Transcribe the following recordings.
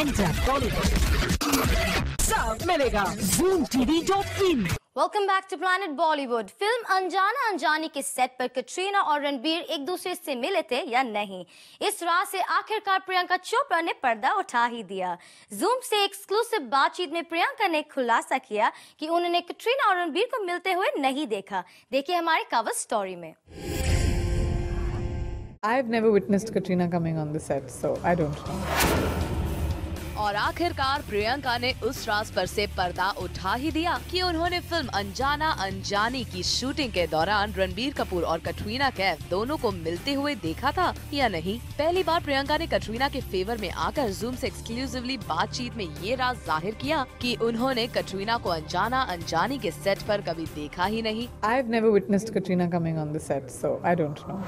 Enter Bollywood सब मिलेगा ZoomTV.in। Welcome back to planet Bollywood. फिल्म अनजाना अनजानी के सेट पर कटरीना और रणबीर एक दूसरे से मिले थे या नहीं, इस रात से आखिरकार प्रियंका चोपड़ा ने पर्दा उठा ही दिया। जूम से एक्सक्लूसिव बातचीत में प्रियंका ने खुलासा किया कि उन्होंने कटरीना और रणबीर को मिलते हुए नहीं देखा। देखिए हमारे कवर स्टोरी में। I've never witnessed Katrina coming on the set, so I don't know. और आखिरकार प्रियंका ने उस राज पर से पर्दा उठा ही दिया कि उन्होंने फिल्म अनजाना अनजानी की शूटिंग के दौरान रणबीर कपूर और कटरीना कैफ दोनों को मिलते हुए देखा था या नहीं। पहली बार प्रियंका ने कटरीना के फेवर में आकर जूम से एक्सक्लूसिवली बातचीत में ये राज जाहिर किया कि उन्होंने कटरीना को अनजाना अनजानी के सेट पर कभी देखा ही नहीं। I've never witnessed Katrina coming on the set, so I don't know.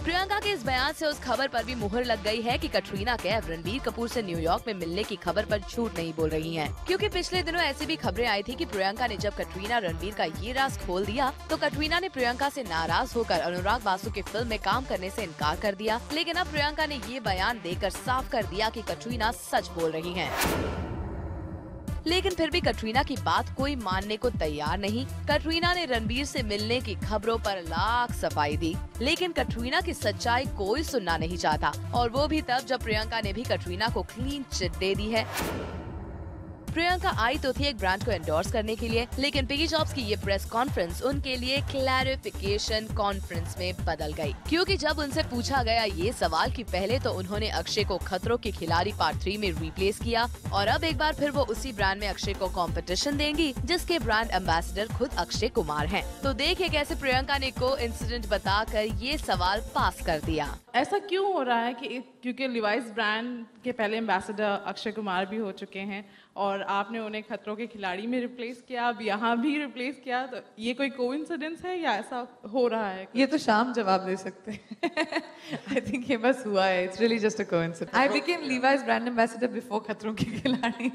Priyanka के इस बयान से उस खबर पर भी मुहर लग गई है कि कटरीना कैफ रणबीर कपूर से न्यूयॉर्क में मिलने की खबर पर झूठ नहीं बोल रही हैं, क्योंकि पिछले दिनों ऐसी भी खबरें आई थी कि प्रियंका ने जब कटरीना रणबीर का ये राज खोल दिया तो कटरीना ने प्रियंका से नाराज होकर अनुराग बासु की फिल्म में काम करने से इनकार कर दिया। लेकिन अब प्रियंका ने ये बयान देकर साफ कर दिया कि कटरीना सच बोल रही है। लेकिन फिर भी कटरीना की बात कोई मानने को तैयार नहीं। कटरीना ने रणबीर से मिलने की खबरों पर लाख सफाई दी, लेकिन कटरीना की सच्चाई कोई सुनना नहीं चाहता, और वो भी तब जब प्रियंका ने भी कटरीना को क्लीन चिट दे दी है। प्रियंका आई तो थी एक ब्रांड को एंडोर्स करने के लिए, लेकिन पिगी जॉब्स की ये प्रेस कॉन्फ्रेंस उनके लिए क्लैरिफिकेशन कॉन्फ्रेंस में बदल गई, क्योंकि जब उनसे पूछा गया ये सवाल कि पहले तो उन्होंने अक्षय को खतरों के खिलाड़ी पार्ट 3 में रिप्लेस किया और अब एक बार फिर वो उसी ब्रांड में अक्षय को कंपटीशन देंगी जिसके ब्रांड एम्बेसडर खुद अक्षय कुमार हैं। तो देखिए कैसे प्रियंका ने को इंसिडेंट बताकर ये सवाल पास कर दिया। ऐसा क्यों हो रहा है कि क्योंकि लिवाइस ब्रांड के पहले एम्बेसडर अक्षय कुमार भी हो चुके हैं और आपने उन्हें खतरों के खिलाड़ी में रिप्लेस किया, अब यहाँ भी रिप्लेस किया, तो ये कोई कोइंसिडेंस है या ऐसा हो रहा है? ये तो शाम जवाब दे सकते हैं। I think ये बस हुआ है। It's really just a coincidence. I became Levi's brand ambassador before खतरों के खिलाड़ी।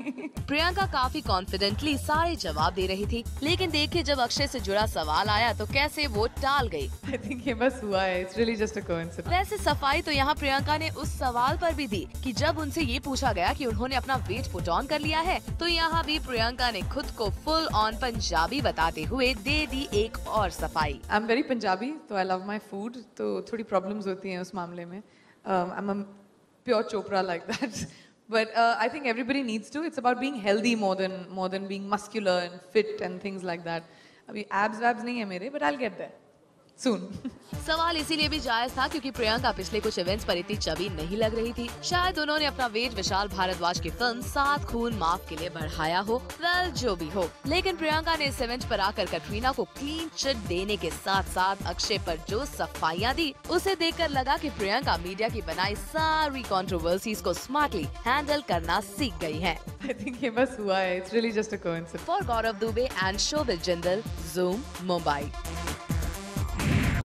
प्रियंका काफी कॉन्फिडेंटली सारे जवाब दे रही थी, लेकिन देखिए जब अक्षय से जुड़ा सवाल आया तो कैसे वो टाल गई। I think ये बस हुआ है। It's really just a coincidence. वैसे सफाई तो यहाँ प्रियंका ने उस सवाल पर भी दी कि जब उनसे ये पूछा गया कि उन्होंने अपना वेट पुट ऑन कर लिया है, तो यहाँ भी प्रियंका ने खुद को फुल ऑन पंजाबी बताते हुए दे दी एक और सफाई। I'm very Punjabi, तो I love my food, तो थोड़ी problems होती हैं उस मामले में। I'm a pure Chopra like that. But I think everybody needs to. It's about being healthy more than being muscular and fit and things like that. अभी abs वैब्स नहीं है मेरे, but I'll get there soon. सवाल इसीलिए भी जायज था क्योंकि प्रियंका पिछले कुछ इवेंट्स पर इतनी चबी नहीं लग रही थी। शायद उन्होंने अपना वेट विशाल भारद्वाज की फिल्म 7 खून माफ के लिए बढ़ाया हो। वेल जो भी हो, लेकिन प्रियंका ने इस इवेंट पर आकर कटरीना को क्लीन चिट देने के साथ साथ अक्षय पर जो सफाइयां दी, उसे देखकर लगा कि प्रियंका मीडिया की बनाई सारी कंट्रोवर्सीज को स्मार्टली हैंडल करना सीख गई है। I think ये बस हुआ है। It's really just a coincidence. For Gaurav Dubey and Shobhit Jindal, Zoom, Mumbai।